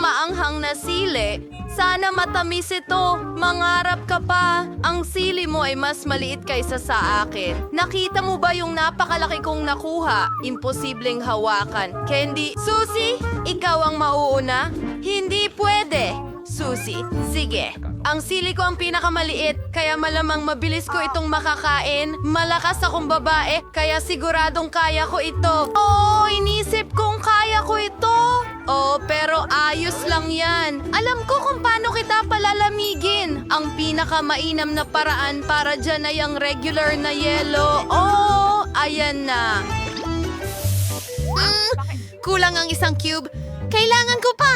maanghang na sili. Sana matamis ito. Mangarap ka pa. Ang sili mo ay mas maliit kaysa sa akin. Nakita mo ba yung napakalaki kong nakuha? Imposibleng hawakan. Candy, Susie, ikaw ang mauuna? Hindi pwede. Susie, sige. Ang sili ko ang pinakamaliit, kaya malamang mabilis ko itong makakain. Malakas akong babae, kaya siguradong kaya ko ito. Oo, inisip kong kaya ko ito. Oh, pero ayos lang yan. Alam ko kung paano kita palalamigin. Ang pinakamainam na paraan para dyan ay ang regular na yelo. Oh, ayan na. Kulang ang isang cube. Kailangan ko pa.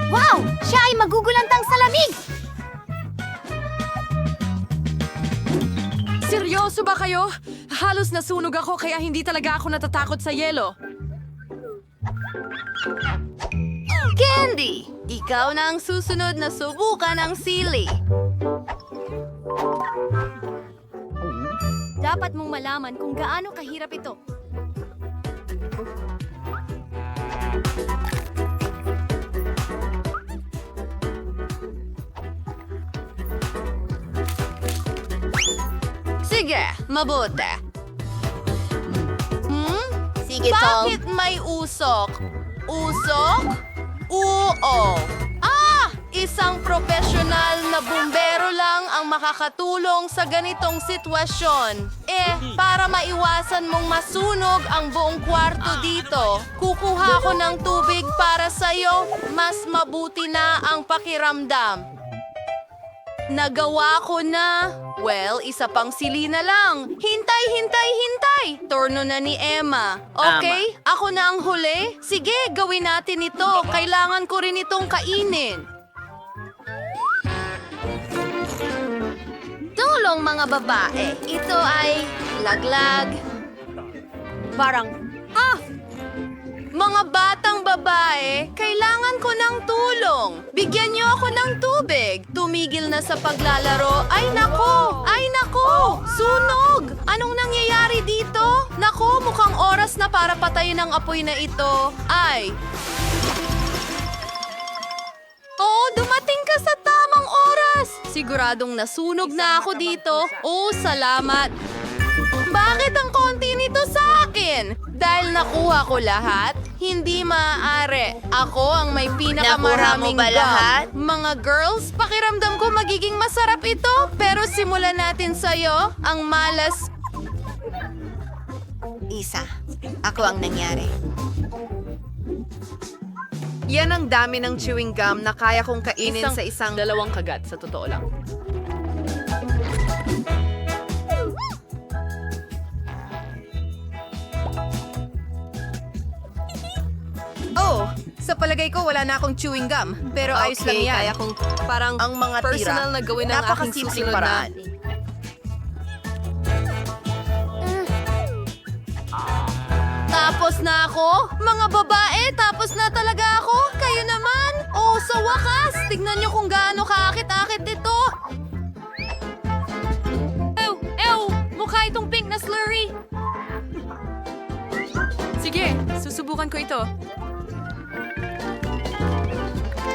Wow! Siya ay magugulantang sa lamig! Seryoso ba kayo? Halos nasunog ako kaya hindi talaga ako natatakot sa yelo. Candy! Ikaw na ang susunod na subukan ng sili. Dapat mong malaman kung gaano kahirap ito. Sige, mabuti. Sige, Tom. Bakit may usok? Usok? Oo. Ah! Isang profesional na bumbero lang ang makakatulong sa ganitong sitwasyon. Para maiwasan mong masunog ang buong kwarto dito, kukuha ko ng tubig para sa'yo. Mas mabuti na ang pakiramdam. Nagawa ko na. Well, isa pang sili na lang. Hintay, hintay, hintay. Turno na ni Emma. Okay, ako na ang huli. Sige, gawin natin ito. Kailangan ko rin itong kainin. Tulong mga babae. Ito ay laglag. Mga batang babae, kailangan ko ng tulong. Bigyan niyo ako ng tubig. Tumigil na sa paglalaro. Ay nako! Ay nako! Sunog! Anong nangyayari dito? Nako, mukhang oras na para patayin ang apoy na ito. Ay! Oo, dumating ka sa tamang oras. Siguradong nasunog na ako dito. Oh, salamat. Bakit ang konti nito sa akin? Dahil nakuha ko lahat? Hindi maaari. Ako ang may pinakamaraming Nakuha mo ba lahat? Mga girls, pakiramdam ko magiging masarap ito. Pero simulan natin sa'yo. Ang malas. Isa. Ako ang nangyari. Yan ang dami ng chewing gum na kaya kong kainin sa isang... Dalawang kagat, sa totoo lang. Oh, sa palagay ko wala na akong chewing gum. Pero ayos lang yan. Kaya kung parang Ang mga tira, personal na gawin ang aking napakasimpleng susunod paraan. na... Tapos na ako? Mga babae, tapos na talaga ako? Kayo naman? Oh, sa wakas! Tignan niyo kung gaano kaakit-akit ito. Ew! Mukha itong pink na slurry. Sige, susubukan ko ito.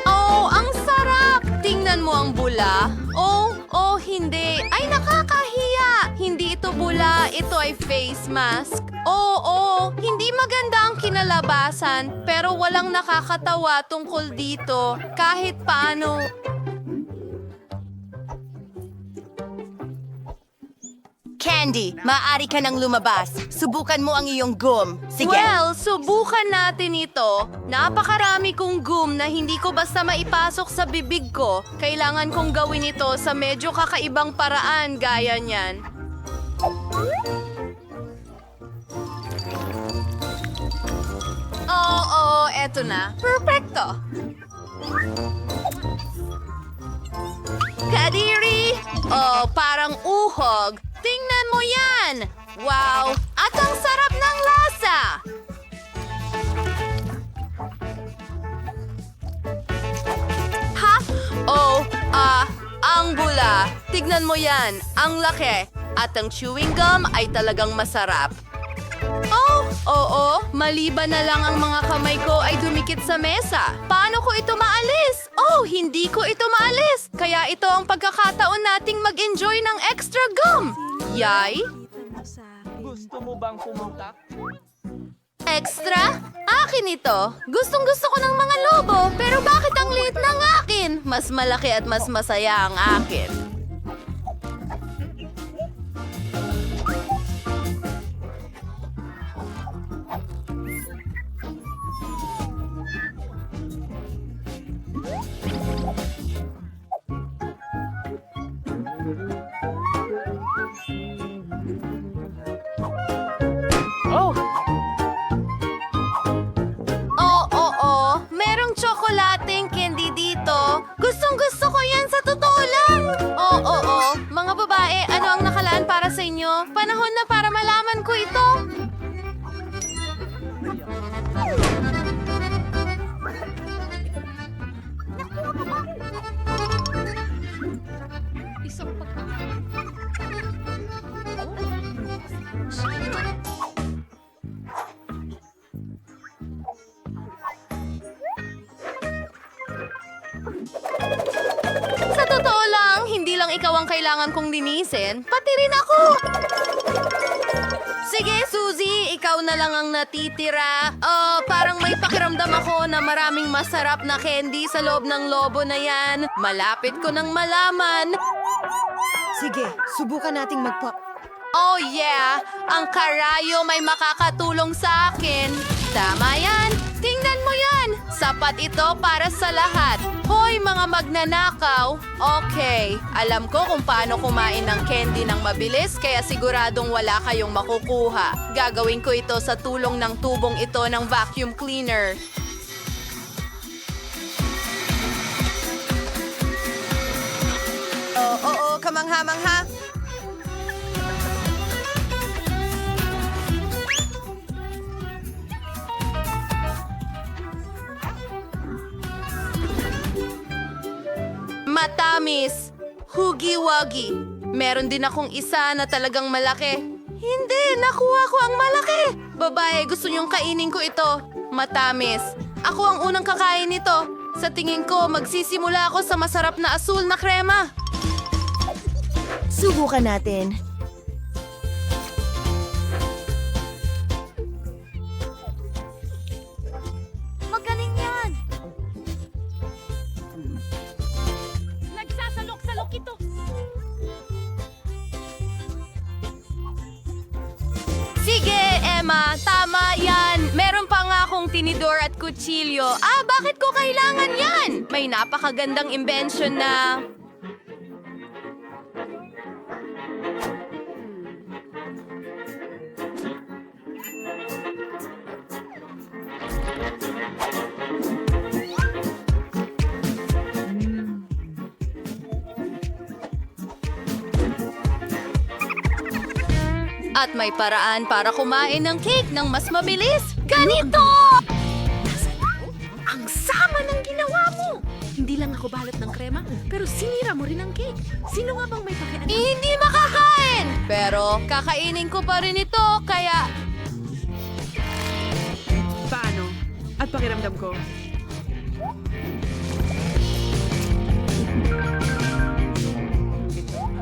Oh, ang sarap! Tingnan mo ang bula. Oh, hindi. Ay, nakakahiya! Hindi ito bula, ito ay face mask. Oo, hindi maganda ang kinalabasan, pero walang nakakatawa tungkol dito. Kahit paano. Candy, maaari ka nang lumabas. Subukan mo ang iyong gum. Sige. Well, subukan natin ito. Napakarami kong gum na hindi ko basta maipasok sa bibig ko. Kailangan kong gawin ito sa medyo kakaibang paraan gaya niyan. Oo, eto na. Perfecto. Kadiri! Oh, parang uhog. Tingnan mo yan! Wow! At ang sarap ng lasa! Ha? Oh, ang bula. Tignan mo yan. Ang laki. At ang chewing gum ay talagang masarap. Oh, oo. Maliban na lang ang mga kamay ko ay dumikit sa mesa. Paano ko ito maalis? Oh, hindi ko ito maalis. Kaya ito ang pagkakataon nating mag-enjoy ng extra gum. Yay? Gusto mo bang pumunta? Extra? Akin ito. Gustong-gusto ko ng mga lobo, pero bakit ang liit ng akin? Mas malaki at mas masaya ang akin. Oh! Oo. Merong tsokolating candy dito. Gustong-gusto ko yan sa totoo lang. Oo. Mga babae, ano ang nakalaan para sa inyo? Panahon na para malaman ko ito. Sa totoo lang, hindi lang ikaw ang kailangan kong linisin, pati rin ako. Sige, Suzy, ikaw na lang ang natitira. Parang may pakiramdam ako na maraming masarap na candy sa loob ng lobo na yan. Malapit ko nang malaman. Sige, subukan nating magpa... Oh yeah, ang karayo may makakatulong sa akin. Tama yan, tingnan mo yan. Sapat ito para sa lahat. Hoy mga magnanakaw. Okay, alam ko kung paano kumain ng candy ng mabilis kaya siguradong wala kayong makukuha. Gagawin ko ito sa tulong ng tubong ito ng vacuum cleaner. Oo, kamangha-mangha. Matamis. Hugi-wagi. Meron din akong isa na talagang malaki. Hindi, nakuha ko ang malaki. Babae, gusto niyong kainin ko ito. Matamis. Ako ang unang kakain nito. Sa tingin ko, magsisimula ako sa masarap na asul na krema. Subukan natin. Magaling yan! Nagsasalok-salok ito. Sige, Emma. Tama yan. Meron pa nga akong tinidor at kutsilyo. Bakit ko kailangan yan? May napakagandang invention na... At may paraan para kumain ng cake ng mas mabilis. Ganito! Ang sama ng ginawa mo! Hindi lang ako balot ng krema, pero sinira mo rin ang cake. Sino nga bang may pakialam? Hindi makakain! Pero kakainin ko pa rin ito, kaya... Paano? At pakiramdam ko?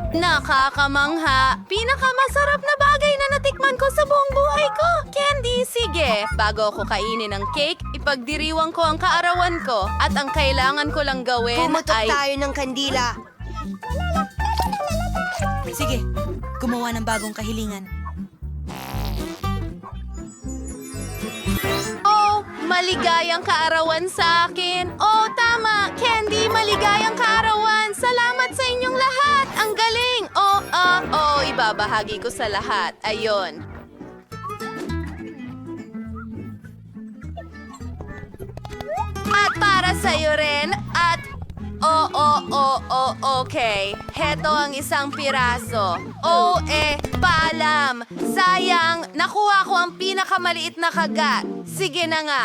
Nakakamangha! Pinakamasarap na bagay na natikman ko sa buong buhay ko! Candy, sige! Bago ako kainin ng cake, ipagdiriwang ko ang kaarawan ko at ang kailangan ko lang gawin Pumutok ay... tayo ng kandila. Sige, gumawa ng bagong kahilingan. Oh, maligayang kaarawan sa akin. Oh, tama. Candy, maligayang kaarawan. Salamat sa inyong lahat. Ang galing. Ibabahagi ko sa lahat. Ayon. At para sa'yo rin. At okay. Heto ang isang piraso. Paalam. Sayang, nakuha ko ang pinakamaliit na kagat. Sige na nga,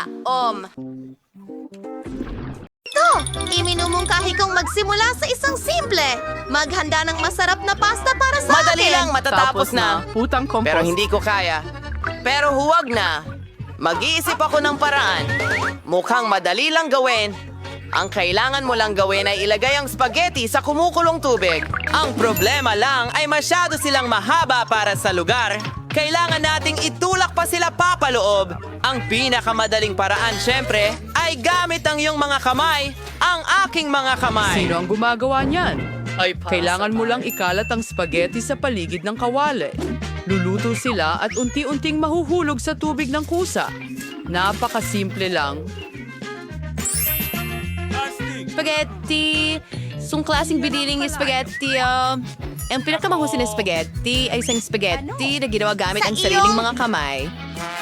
Ito, iminumungkahi kong magsimula sa isang simple. Maghanda ng masarap na pasta para sa Madali akin. lang, matatapos na. Putang kompos. Pero hindi ko kaya. Pero huwag na. Mag-iisip ako ng paraan. Mukhang madali lang gawin. Ang kailangan mo lang gawin ay ilagay ang spaghetti sa kumukulong tubig. Ang problema lang ay masyado silang mahaba para sa lugar. Kailangan nating itulak pa sila papaloob. Ang pinakamadaling paraan, syempre, ay gamit ang iyong mga kamay, ang aking mga kamay. Sino ang gumagawa niyan? Kailangan mo lang ikalat ang spaghetti sa paligid ng kawali. Luluto sila at unti-unting mahuhulog sa tubig ng kusa. Napakasimple lang. Spaghetti! Sung klaseng biniling spaghetti, ang pinakamahusay na spaghetti ay isang spaghetti na ginawa gamit ang sariling mga kamay.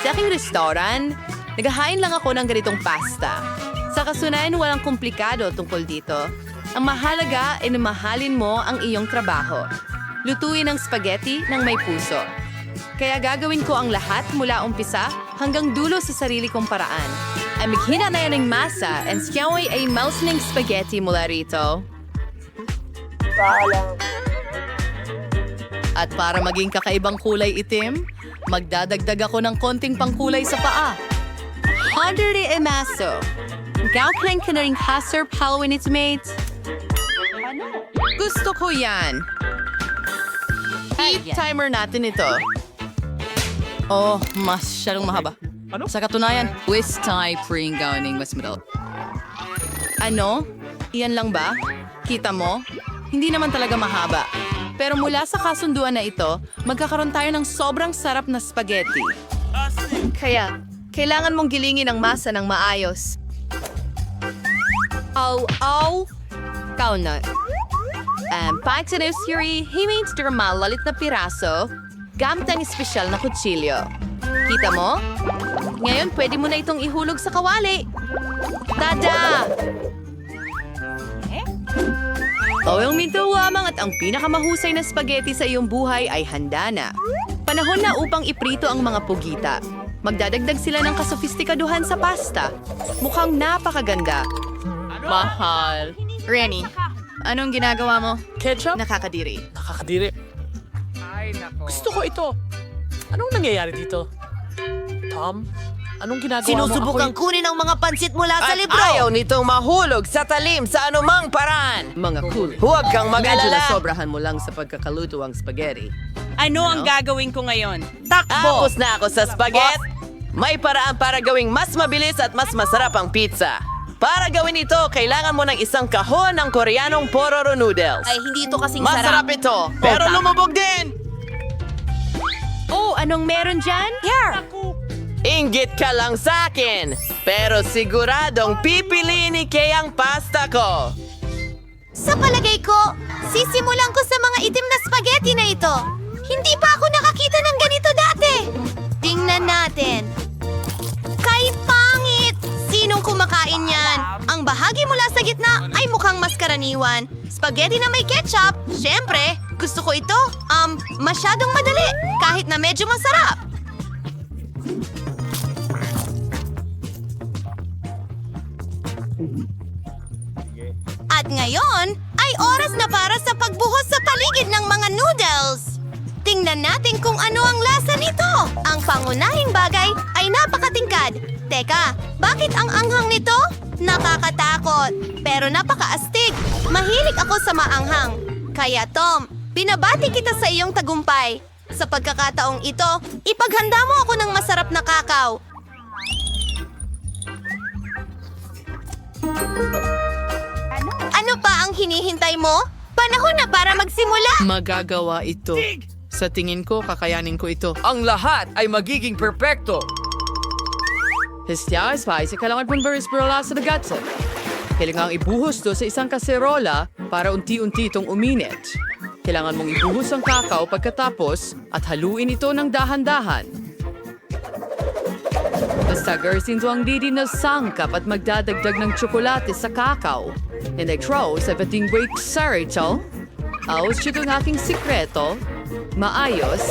Sa aking restaurant, naghahain lang ako ng ganitong pasta. Sa kasunayan, walang komplikado tungkol dito. Ang mahalaga ay na mahalin mo ang iyong trabaho. Lutuin ang spaghetti ng may puso. Kaya gagawin ko ang lahat mula umpisa hanggang dulo sa sarili kong paraan. Ay maghina na yan ng masa and siyaw ay mouse ng spaghetti mula rito. At para maging kakaibang kulay itim, magdadagdag ako ng konting pangkulay sa paa. Hundred emaso. Gawin ka na rin hasar Halloween its mates. Gusto ko yan. Eat timer natin ito. Oh, masyadong mahaba. Sa katunayan, twist tie pring gawin mas madal. Ano? Iyan lang ba? Kita mo? Hindi naman talaga mahaba. Pero mula sa kasunduan na ito, magkakaroon tayo ng sobrang sarap na spaghetti. Kaya, kailangan mong gilingin ang masa ng maayos. Au. Kau na. Pag sa nursery, himage ng malalit na piraso, gamit ang espesyal na kutsilyo. Kita mo? Ngayon, pwede mo na itong ihulog sa kawali. Tada! Oil minto lamang at ang pinakamahusay na spaghetti sa iyong buhay ay handa na. Panahon na upang iprito ang mga pugita. Magdadagdag sila ng kasofistikaduhan sa pasta. Mukhang napakaganda. Mahal. Rennie, anong ginagawa mo? Ketchup? Nakakadiri. Nakakadiri. Gusto ko ito. Anong nangyayari dito? Tom, anong ginagawa mo? Sinusubukan kunin ang mga pansit mula sa At libro. ayaw nitong mahulog sa talim sa anumang paraan. Mga cool. Huwag kang Medyo mag-alala. nasobrahan mo lang sa pagkakaluto ang spaghetti. Ano ang gagawin ko ngayon? Tapos na ako sa spaghetti. May paraan para gawing mas mabilis at mas masarap ang pizza. Para gawin ito, kailangan mo ng isang kahon ng Koreanong pororo noodles. Ay, hindi ito kasing Masarap sarap. ito, pero lumubog din! Oh, anong meron dyan? Inggit ka lang sa akin, pero siguradong pipiliin ni Kay ang pasta ko. Sa palagay ko, sisimulan ko sa mga itim na spaghetti na ito. Hindi pa ako nakakita ng ganito dati. Tingnan natin. Kay pangit! Sinong kumakain yan? Ang bahagi mula sa gitna ay mukhang mas karaniwan. Spaghetti na may ketchup. Siyempre, gusto ko ito. Masyadong madali. Kahit na medyo masarap. At ngayon, ay oras na para sa pagbuhos sa paligid ng mga noodles. Tingnan natin kung ano ang lasa nito. Ang pangunahing bagay ay napakatingkad. Teka, bakit ang anghang nito? Nakakatakot, pero napakaastig. Mahilig ako sa maanghang. Kaya Tom, binabati kita sa iyong tagumpay. Sa pagkakataong ito, ipaghanda mo ako ng masarap na kakao. Ano pa ang hinihintay mo? Panahon na para magsimula. Magagawa ito. Sa tingin ko, kakayanin ko ito. Ang lahat ay magiging perpekto. Histya, spicy, kailangan pong baris parola sa dagatsa. Kailangan ibuhos to sa isang kaserola para unti-unti itong uminit. Kailangan mong ibuhos ang kakao pagkatapos at haluin ito ng dahan-dahan. Basta garsin to ang didi na sangkap at magdadagdag ng tsokolate sa kakao. And I throw sa bating break sa rito. Aos ito ng aking sikreto. Maayos.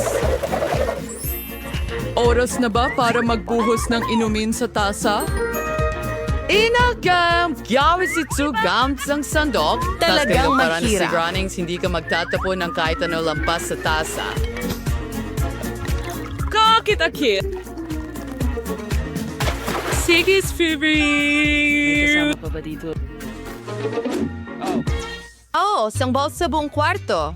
Oras na ba para magbuhos ng inumin sa tasa? Inagam! Gawis ito gamit ang sandok. Talagang para mahirap. siguraning hindi ka magtatapon ng kahit ano lampas sa tasa. Kakit-akit. Sige, Phoebe! Oh, sangbol sa buong kwarto.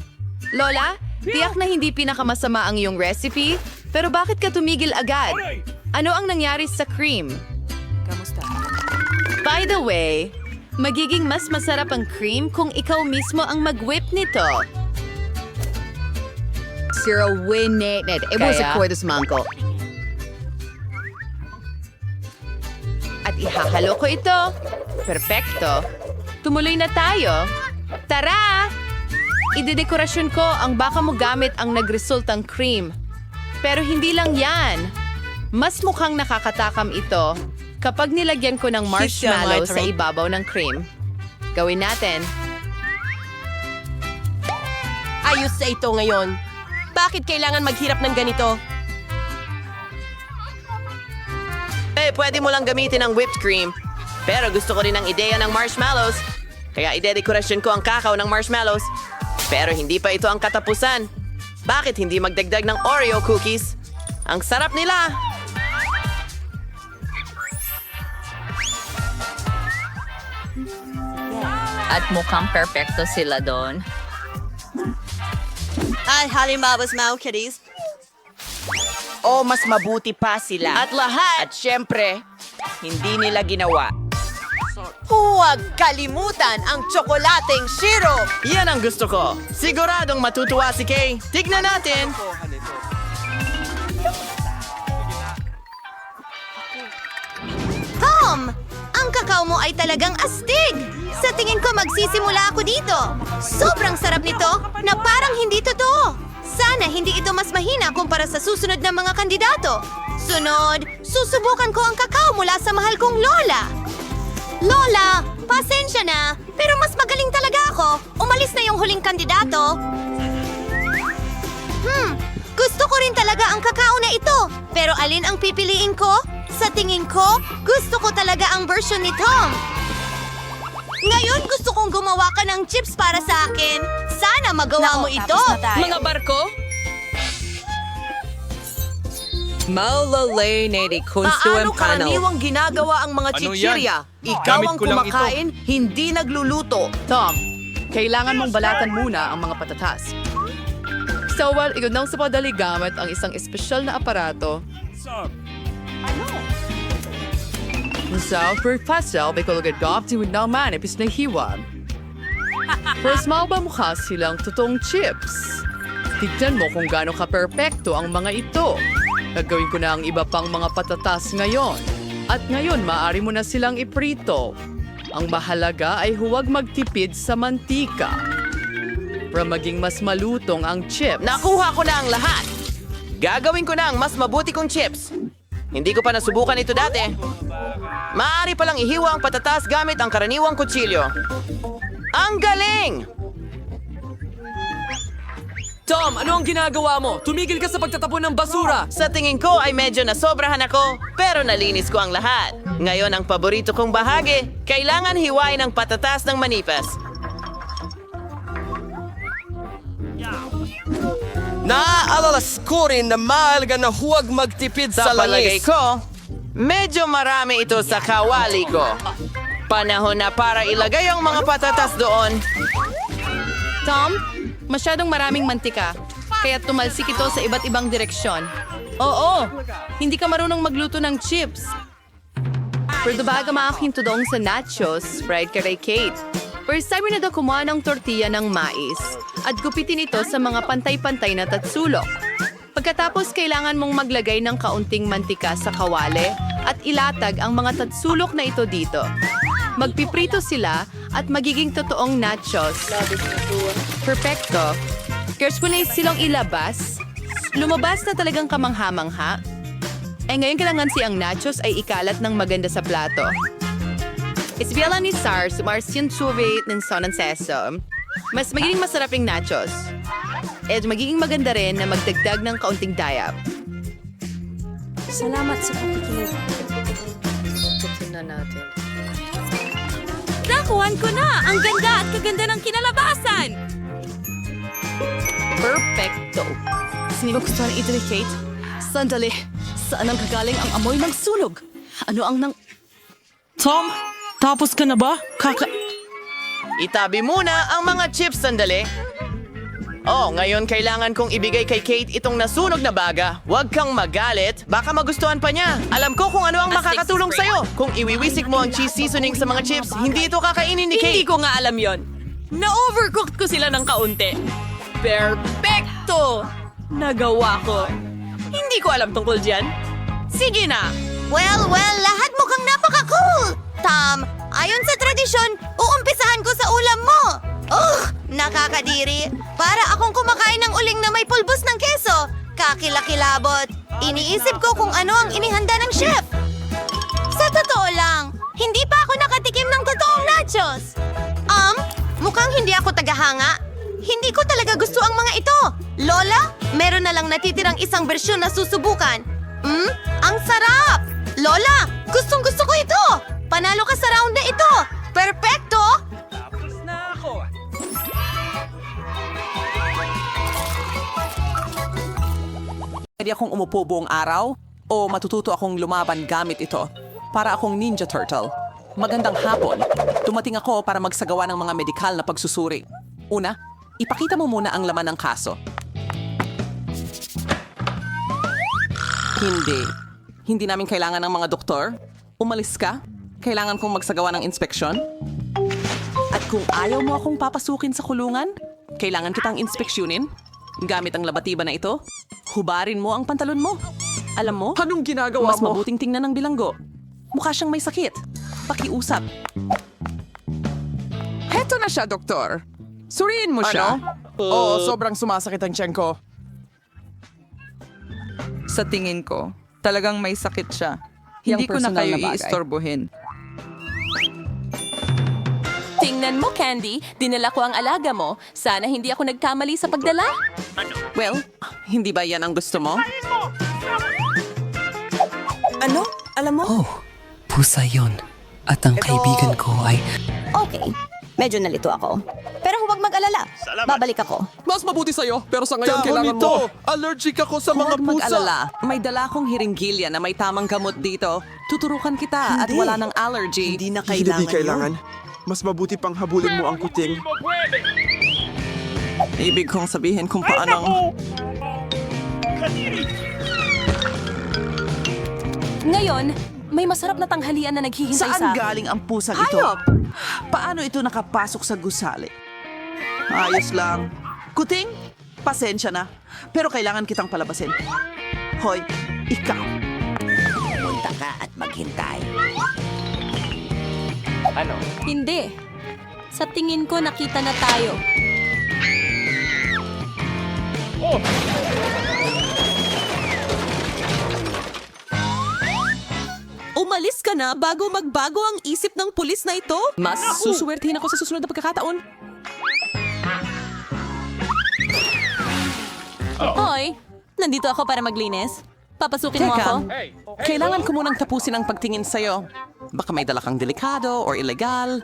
Lola, tiyak na hindi pinakamasama ang iyong recipe, pero bakit ka tumigil agad? Ano ang nangyari sa cream? By the way, magiging mas masarap ang cream kung ikaw mismo ang mag-whip nito. Zero win net. It was a Kaya? quarters manko. At ihahalo ko ito. Perfecto. Tumuloy na tayo. Tara! Idedekorasyon ko ang baka mo gamit ang nagresultang cream. Pero hindi lang yan. Mas mukhang nakakatakam ito kapag nilagyan ko ng marshmallow sa ibabaw ng cream. Gawin natin. Ayos sa ito ngayon. Bakit kailangan maghirap ng ganito? Pwede mo lang gamitin ang whipped cream. Pero gusto ko rin ang ideya ng marshmallows. Kaya idedekorasyon ko ang kakao ng marshmallows. Pero hindi pa ito ang katapusan. Bakit hindi magdagdag ng Oreo cookies? Ang sarap nila! At mukhang perpekto sila doon. Ay, halimbawas mga kitties. O mas mabuti pa sila. At lahat! At syempre, hindi nila ginawa. Huwag kalimutan ang tsokolateng syrup! Yan ang gusto ko. Siguradong matutuwa si Kay. Tignan natin! Tom! Ang kakao mo ay talagang astig! Sa tingin ko magsisimula ako dito. Sobrang sarap nito na parang hindi totoo. Sana hindi ito mas mahina kumpara sa susunod na mga kandidato. Sunod, susubukan ko ang kakao mula sa mahal kong Lola. Lola, pasensya na, pero mas magaling talaga ako. Umalis na yung huling kandidato. Gusto ko rin talaga ang kakao na ito. Pero alin ang pipiliin ko? Sa tingin ko, gusto ko talaga ang version ni Tom. Ngayon gusto kong gumawa ka ng chips para sa akin. Sana magawa mo ito. Mga barko? Maulalay na di konstuem karaniwang ginagawa ang mga chichirya? Ikaw ang kumakain, hindi nagluluto. Tom, kailangan mong balatan muna ang mga patatas. So, ikaw nang sa padali gamit ang isang espesyal na aparato. Sa pagpasal, may kulagad gawti with na manipis na hiwa. First, ba mukha silang totoong chips. Tignan mo kung gaano ka-perpekto ang mga ito. Gagawin ko na ang iba pang mga patatas ngayon. At ngayon, maaari mo na silang iprito. Ang mahalaga ay huwag magtipid sa mantika. Para maging mas malutong ang chips. Nakuha ko na ang lahat! Gagawin ko na ang mas mabuti kong chips. Hindi ko pa nasubukan ito dati. Maaari palang ihiwa ang patatas gamit ang karaniwang kutsilyo. Ang galing! Tom, ano ang ginagawa mo? Tumigil ka sa pagtatapon ng basura! Sa tingin ko ay medyo nasobrahan ako, pero nalinis ko ang lahat. Ngayon ang paborito kong bahagi, kailangan hiwain ang patatas ng manipas. Naaalalas ko rin na mahalaga na huwag magtipid Sa sa palagay langis. ko, medyo marami ito sa kawali ko. Panahon na para ilagay ang mga patatas doon. Tom, masyadong maraming mantika, kaya tumalsik ito sa iba't ibang direksyon. Oo, hindi ka marunong magluto ng chips. Pero baga maakinto doon sa nachos, fried ka kay Kate. First time na daw kumuha ng tortilla ng mais at gupitin ito sa mga pantay-pantay na tatsulok. Pagkatapos, kailangan mong maglagay ng kaunting mantika sa kawali at ilatag ang mga tatsulok na ito dito. Magpiprito sila at magiging totoong nachos. Perfecto. Carefully silang ilabas. Lumabas na talagang kamangha-mangha. Ngayon kailangan siyang nachos ay ikalat ng maganda sa plato. Isbiela ni Sar, sumarsin suwit ng sonan seso. Mas magiging masarap yung nachos. At magiging maganda rin na magdagdag ng kaunting dayap. Salamat sa pakikinig. Tingnan natin. Nakuhan ko na! Ang ganda at kaganda ng kinalabasan! Perfecto. Sino ba gusto ng ito ni Kate? Sandali, saan ang kagaling ang amoy ng sunog? Ano ang nang... Tom, tapos ka na ba? Itabi muna ang mga chips sandali. Oh, ngayon kailangan kong ibigay kay Kate itong nasunog na baga. Huwag kang magalit. Baka magustuhan pa niya. Alam ko kung ano ang makakatulong sa'yo. Kung iwiwisik mo ang cheese seasoning sa mga chips, hindi ito kakainin ni Kate. Hindi ko nga alam yon. Na-overcooked ko sila ng kaunti. Perfecto! Nagawa ko. Hindi ko alam tungkol dyan. Sige na. Well, lahat mukhang napaka-cool! Tom, ayon sa tradisyon, uumpisahan ko sa ulam mo! Nakakadiri. Para akong kumakain ng uling na may pulbos ng keso. Kakilakilabot. Iniisip ko kung ano ang inihanda ng chef. Sa totoo lang, hindi pa ako nakatikim ng totoong nachos. Mukhang hindi ako tagahanga. Hindi ko talaga gusto ang mga ito. Lola, meron na lang natitirang isang bersyon na susubukan. Ang sarap! Lola, gustong-gusto ko ito! Panalo ka sa round na ito! Perpekto! Pwede akong umupo buong araw o matututo akong lumaban gamit ito para akong Ninja Turtle. Magandang hapon. Dumating ako para magsagawa ng mga medikal na pagsusuri. Una, ipakita mo muna ang laman ng kaso. Hindi namin kailangan ng mga doktor. Umalis ka. Kailangan kong magsagawa ng inspeksyon. At kung ayaw mo akong papasukin sa kulungan, kailangan kitang inspeksyonin. Gamit ang labatiba na ito, hubarin mo ang pantalon mo. Alam mo, Anong ginagawa mas mo? mabuting tingnan ng bilanggo. Mukha siyang may sakit. Pakiusap. Heto na siya, doktor. Suriin mo siya. Oo, sobrang sumasakit ang tiyan ko. Sa tingin ko, talagang may sakit siya. Hindi ko na kayo iistorbohin. Tingnan mo, Candy. Dinala ko ang alaga mo. Sana hindi ako nagkamali sa pagdala. Well, hindi ba yan ang gusto mo? Ano? Alam mo? Pusa yon. At ang kaibigan ko ay... Okay, medyo nalito ako. Pero huwag mag-alala. Babalik ako. Mas mabuti sa'yo, pero sa ngayon kailangan mo. Allergic ako sa mga Huwag mag-alala. May dala akong hiringgilya na may tamang gamot dito. Tuturukan kita at wala ng allergy. Hindi kailangan. Mas mabuti pang habulin mo ang kuting. Ibig kong sabihin kung paano... Ngayon, may masarap na tanghalian na naghihintay sa Saan akin. galing ang pusang ito? Paano ito nakapasok sa gusali? Ayos lang. Kuting, pasensya na. Pero kailangan kitang palabasin. Hoy, ikaw. Punta ka at maghintay. Hindi. Sa tingin ko, nakita na tayo. Umalis ka na bago magbago ang isip ng pulis na ito? Mas susuwertihin ako sa susunod na pagkakataon. Hoy, nandito ako para maglinis. Papasukin mo ako? Kailangan ko munang tapusin ang pagtingin sa'yo. Baka may dala kang delikado or illegal.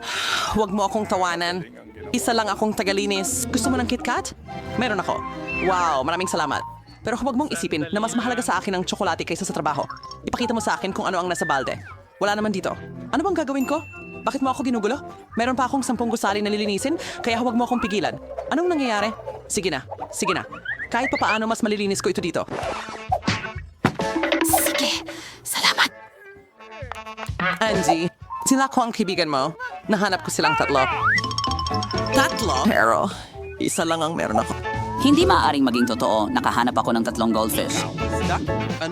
Huwag mo akong tawanan. Isa lang akong tagalinis. Gusto mo ng KitKat? Meron ako. Wow, maraming salamat. Pero huwag mong isipin na mas mahalaga sa akin ang tsokolate kaysa sa trabaho. Ipakita mo sa akin kung ano ang nasa balde. Wala naman dito. Ano bang gagawin ko? Bakit mo ako ginugulo? Meron pa akong 10 gusali na lilinisin, kaya huwag mo akong pigilan. Anong nangyayari? Sige na. Kahit pa paano mas malilinis ko ito dito. Sige, salamat. Angie, sila ko ang kaibigan mo. Nahanap ko silang tatlo. Tatlo? Pero, isa lang ang meron ako. Hindi maaaring maging totoo. Nakahanap ako ng 3 goldfish.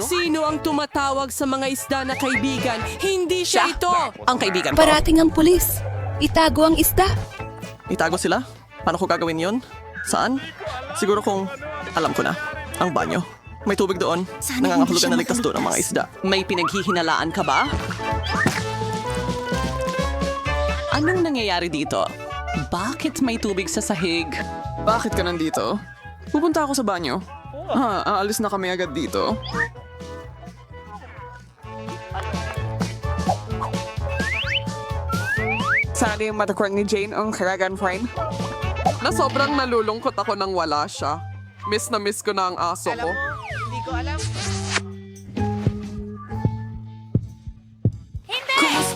Sino ang tumatawag sa mga isda na kaibigan? Hindi siya ito! Ang kaibigan ko. Parating ang pulis. Itago ang isda. Itago sila? Paano ko gagawin yon? Saan? Siguro kung alam ko na. Ang banyo. May tubig doon. Nangangahulugan na ligtas doon ang mga isda. May pinaghihinalaan ka ba? Anong nangyayari dito? Bakit may tubig sa sahig? Bakit ka nandito? Pupunta ako sa banyo. Aalis na kami agad dito. Sana yung matakwang ni Jane ang karagan friend. Na sobrang nalulungkot ako nang wala siya. Miss na miss ko na ang aso ko. Hindi ko alam.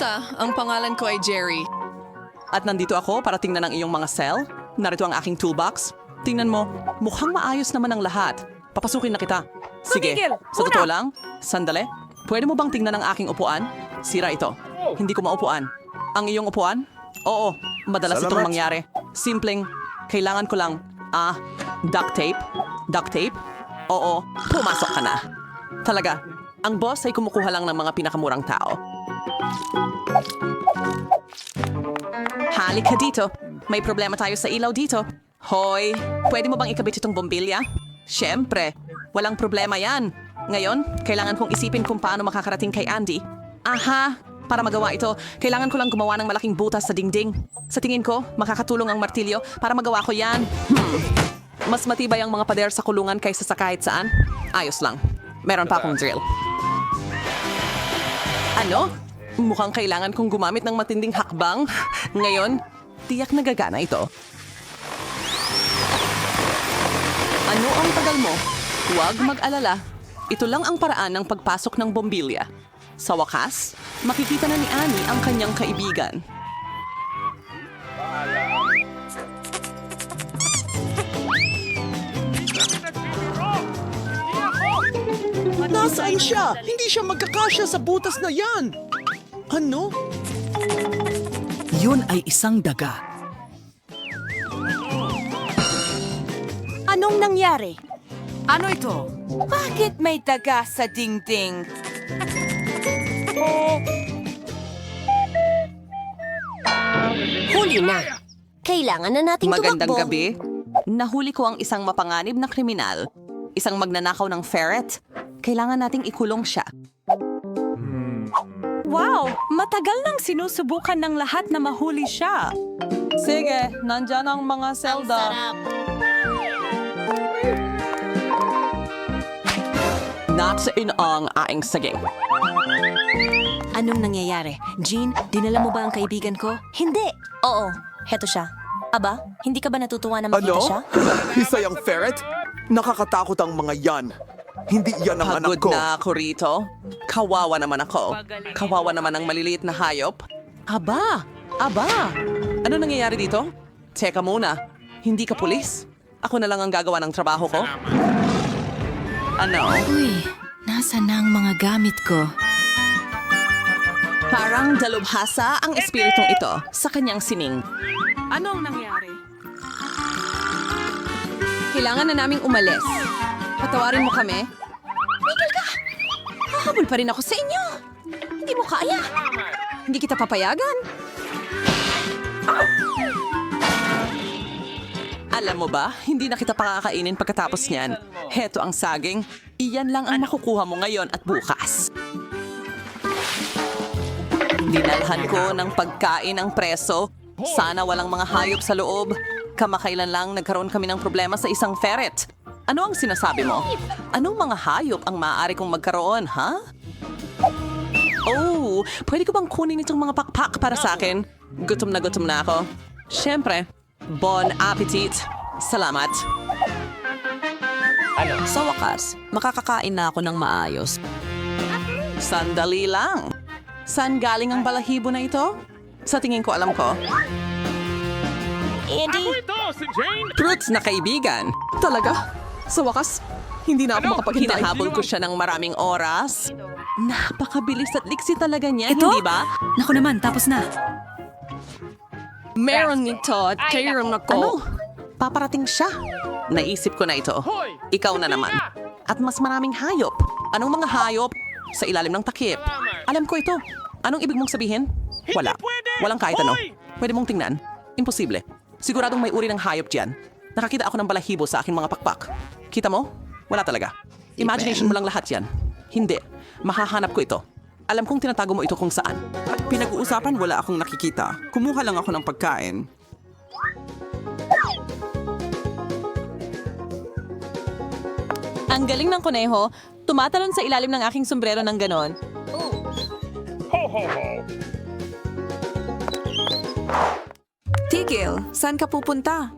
Kamusta? Ang pangalan ko ay Jerry. At nandito ako para tingnan ang iyong mga cell. Narito ang aking toolbox. Tingnan mo, mukhang maayos naman ang lahat. Papasukin na kita. Sige, sa totoo lang, sandali. Pwede mo bang tingnan ang aking upuan? Sira ito. Hindi ko maupuan. Ang iyong upuan? Oo, madalas itong mangyari. Simpleng, kailangan ko lang, duct tape? Duct tape? Oo, pumasok ka na. Talaga, ang boss ay kumukuha lang ng mga pinakamurang tao. Halika dito. May problema tayo sa ilaw dito. Hoy, pwede mo bang ikabit itong bombilya? Siyempre, walang problema yan. Ngayon, kailangan kong isipin kung paano makakarating kay Andy. Aha, para magawa ito, kailangan ko lang gumawa ng malaking butas sa dingding. Sa tingin ko, makakatulong ang martilyo para magawa ko yan. Mas matibay ang mga pader sa kulungan kaysa sa kahit saan. Ayos lang. Meron pa akong drill. Ano? Mukhang kailangan kong gumamit ng matinding hakbang. Ngayon, tiyak na gagana ito. Ano ang tagal mo? Huwag mag-alala. Ito lang ang paraan ng pagpasok ng bombilya. Sa wakas, makikita na ni Annie ang kanyang kaibigan. Nasaan siya? Hindi siya magkakasya sa butas na yan. Ano? Yun ay isang daga. Anong nangyari? Ano ito? Bakit may daga sa dingding? Huli na. Kailangan na nating Magandang tumakbo. gabi. Nahuli ko ang isang mapanganib na kriminal. Isang magnanakaw ng ferret. Kailangan nating ikulong siya. Wow! Matagal nang sinusubukan ng lahat na mahuli siya. Sige, nandyan ang mga selda. Naksain ang aing saging. Anong nangyayari? Jean, dinala mo ba ang kaibigan ko? Hindi. Oo, heto siya. Aba, hindi ka ba natutuwa na makita siya? Isa yung ferret? Nakakatakot ang mga yan. Hindi yan ang anak Pagod ko. na ako rito. Kawawa naman ako. Kawawa naman ang maliliit na hayop. Aba! Ano nangyayari dito? Teka muna. Hindi ka pulis? Ako na lang ang gagawa ng trabaho ko? Ano? Uy, nasa na ang mga gamit ko? Parang dalubhasa ang espiritong ito sa kanyang sining. Anong nangyari? Kailangan na naming umalis. Patawarin mo kami. Miguel ka! Hahabol pa rin ako sa inyo. Hindi mo kaya. Hindi kita papayagan. Alam mo ba, hindi na kita pakakainin pagkatapos niyan. Heto ang saging. Iyan lang ang makukuha mo ngayon at bukas. Dinalhan ko ng pagkain ang preso. Sana walang mga hayop sa loob. Kamakailan lang nagkaroon kami ng problema sa isang ferret. Ano ang sinasabi mo? Anong mga hayop ang maaari kong magkaroon, ha? Oh, pwede ko bang kunin itong mga pakpak para sa akin? Gutom na ako. Siyempre, bon appetit. Salamat. Sa wakas, makakakain na ako ng maayos. Sandali lang. Saan galing ang balahibo na ito? Sa tingin ko alam ko. Andy? Fruits na kaibigan. Talaga? Sa wakas, hindi na ako makapaghintay. Hinahabol ko siya ng maraming oras. Napakabilis at liksi talaga niya, hindi ba? Naku naman, tapos na. Meron nito at kairon ako. Ano? Paparating siya. Naisip ko na ito. Ikaw na naman. At mas maraming hayop. Anong mga hayop? Sa ilalim ng takip. Alam ko ito. Anong ibig mong sabihin? Wala. Walang kahit ano. Pwede mong tingnan. Imposible. Siguradong may uri ng hayop diyan. Nakakita ako ng balahibo sa aking mga pakpak. Kita mo? Wala talaga. Imagination mo lang lahat yan. Hindi. Mahahanap ko ito. Alam kong tinatago mo ito kung saan. Pinag-uusapan wala akong nakikita. Kumuha lang ako ng pagkain. Ang galing ng kuneho, tumatalon sa ilalim ng aking sombrero ng ganon. Tigil, saan ka pupunta?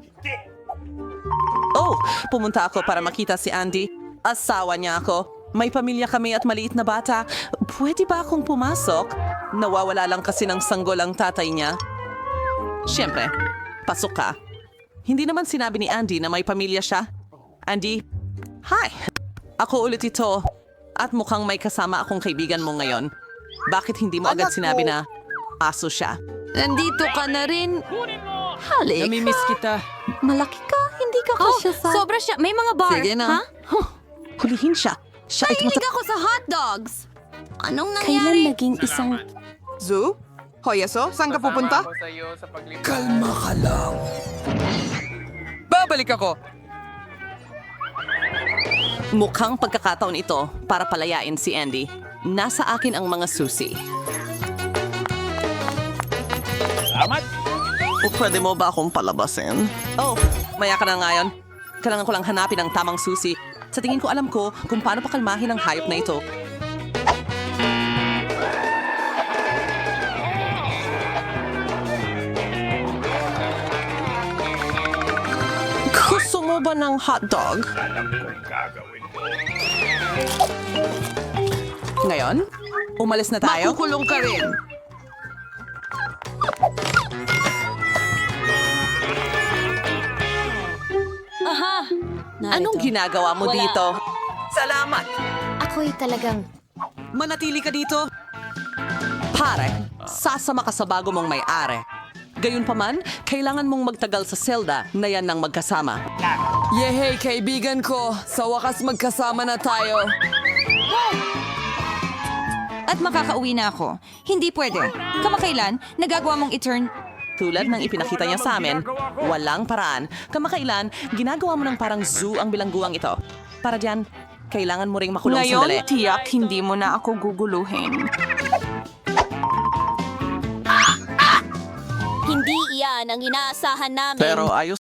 Oh, pumunta ako para makita si Andy. Asawa niya ako. May pamilya kami at maliit na bata. Pwede ba akong pumasok? Nawawala lang kasi ng sanggol ang tatay niya. Siyempre, pasok ka. Hindi naman sinabi ni Andy na may pamilya siya. Andy, hi! Ako ulit ito. At mukhang may kasama akong kaibigan mo ngayon. Bakit hindi mo agad sinabi na aso siya? Nandito ka na rin. Halik. Namimiss kita. Malaki ka, hindi ka kasya sa... Sobra siya. May mga bar. Sige na. Hulihin siya. Siya ay Mahilig ako sa hotdogs. Anong Kailan nangyari? naging isang... Zoo? Hoyaso, saan ka pupunta? Kalma ka lang. Babalik ako! Mukhang pagkakataon ito para palayain si Andy. Nasa akin ang mga susi. Salamat! O pwede mo ba akong palabasin? Oh, maya ka na ngayon. Kailangan ko lang hanapin ang tamang susi. Sa tingin ko alam ko kung paano pakalmahin ang hayop na ito. Gusto mo ba ng hotdog? Ngayon, umalis na tayo? Makukulong ka rin. Anong ginagawa mo dito? Salamat. Ako'y talagang... Manatili ka dito. Pare, sasama ka sa bago mong may-ari. Gayunpaman, kailangan mong magtagal sa selda na yan ng magkasama. Yehey, kaibigan ko. Sa wakas magkasama na tayo. At makakauwi na ako. Hindi pwede. Kamakailan, nagagawa mong i-turn... Tulad ng ipinakita niya sa amin, walang paraan. Kamakailan, ginagawa mo ng parang zoo ang bilangguang ito. Para diyan, kailangan mo ring makulong sandali. Tiyak hindi mo na ako guguluhin. Hindi iyan ang inaasahan namin. Pero ayos